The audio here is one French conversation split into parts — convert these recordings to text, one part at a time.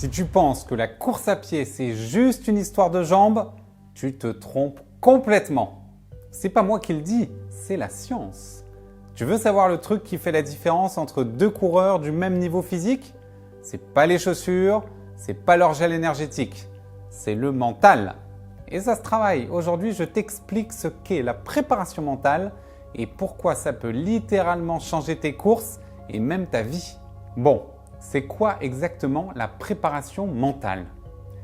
Si tu penses que la course à pied, c'est juste une histoire de jambes, tu te trompes complètement. C'est pas moi qui le dis, c'est la science. Tu veux savoir le truc qui fait la différence entre deux coureurs du même niveau physique? C'est pas les chaussures, c'est pas leur gel énergétique, c'est le mental. Et ça se travaille. Aujourd'hui, je t'explique ce qu'est la préparation mentale et pourquoi ça peut littéralement changer tes courses et même ta vie. Bon, c'est quoi exactement la préparation mentale?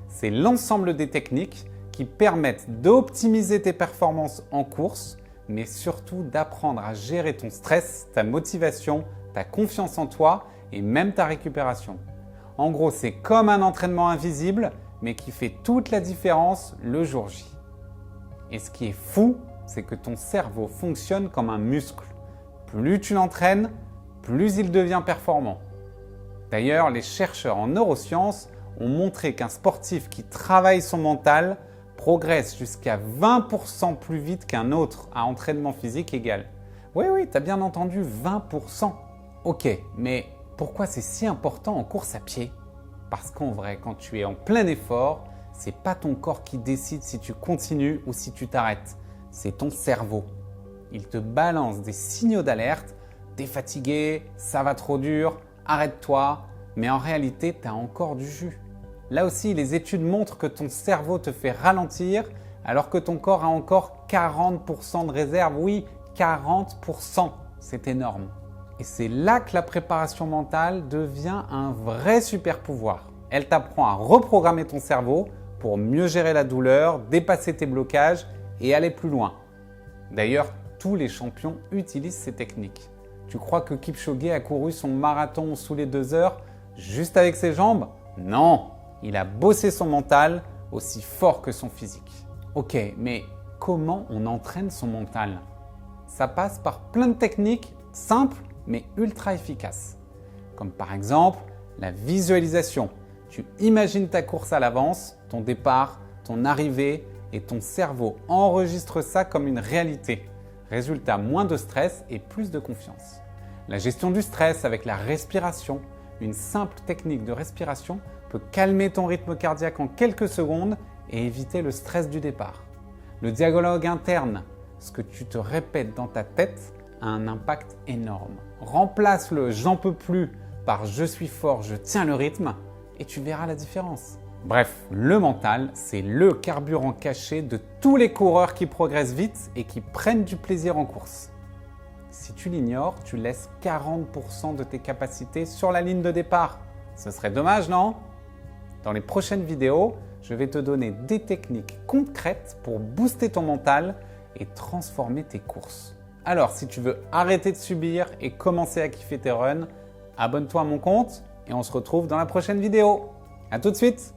C'est l'ensemble des techniques qui permettent d'optimiser tes performances en course, mais surtout d'apprendre à gérer ton stress, ta motivation, ta confiance en toi et même ta récupération. En gros, c'est comme un entraînement invisible, mais qui fait toute la différence le jour J. Et ce qui est fou, c'est que ton cerveau fonctionne comme un muscle. Plus tu l'entraînes, plus il devient performant. D'ailleurs, les chercheurs en neurosciences ont montré qu'un sportif qui travaille son mental progresse jusqu'à 20% plus vite qu'un autre à entraînement physique égal. Oui, tu as bien entendu, 20%. Ok, mais pourquoi c'est si important en course à pied? Parce qu'en vrai, quand tu es en plein effort, c'est pas ton corps qui décide si tu continues ou si tu t'arrêtes. C'est ton cerveau. Il te balance des signaux d'alerte. T'es fatigué, ça va trop dur, arrête-toi. Mais en réalité, tu as encore du jus. Là aussi, les études montrent que ton cerveau te fait ralentir alors que ton corps a encore 40% de réserve. Oui, 40%, c'est énorme. Et c'est là que la préparation mentale devient un vrai super pouvoir. Elle t'apprend à reprogrammer ton cerveau pour mieux gérer la douleur, dépasser tes blocages et aller plus loin. D'ailleurs, tous les champions utilisent ces techniques. Tu crois que Kipchoge a couru son marathon sous les 2 heures juste avec ses jambes? Non, il a bossé son mental aussi fort que son physique. Ok, mais comment on entraîne son mental? Ça passe par plein de techniques simples mais ultra efficaces. Comme par exemple la visualisation. Tu imagines ta course à l'avance, ton départ, ton arrivée et ton cerveau enregistre ça comme une réalité. Résultat, moins de stress et plus de confiance. La gestion du stress avec la respiration. Une simple technique de respiration peut calmer ton rythme cardiaque en quelques secondes et éviter le stress du départ. Le dialogue interne, ce que tu te répètes dans ta tête, a un impact énorme. Remplace le « j'en peux plus » par « je suis fort, je tiens le rythme » et tu verras la différence. Bref, le mental, c'est le carburant caché de tous les coureurs qui progressent vite et qui prennent du plaisir en course. Si tu l'ignores, tu laisses 40% de tes capacités sur la ligne de départ. Ce serait dommage, non? Dans les prochaines vidéos, je vais te donner des techniques concrètes pour booster ton mental et transformer tes courses. Alors, si tu veux arrêter de subir et commencer à kiffer tes runs, abonne-toi à mon compte et on se retrouve dans la prochaine vidéo. À tout de suite!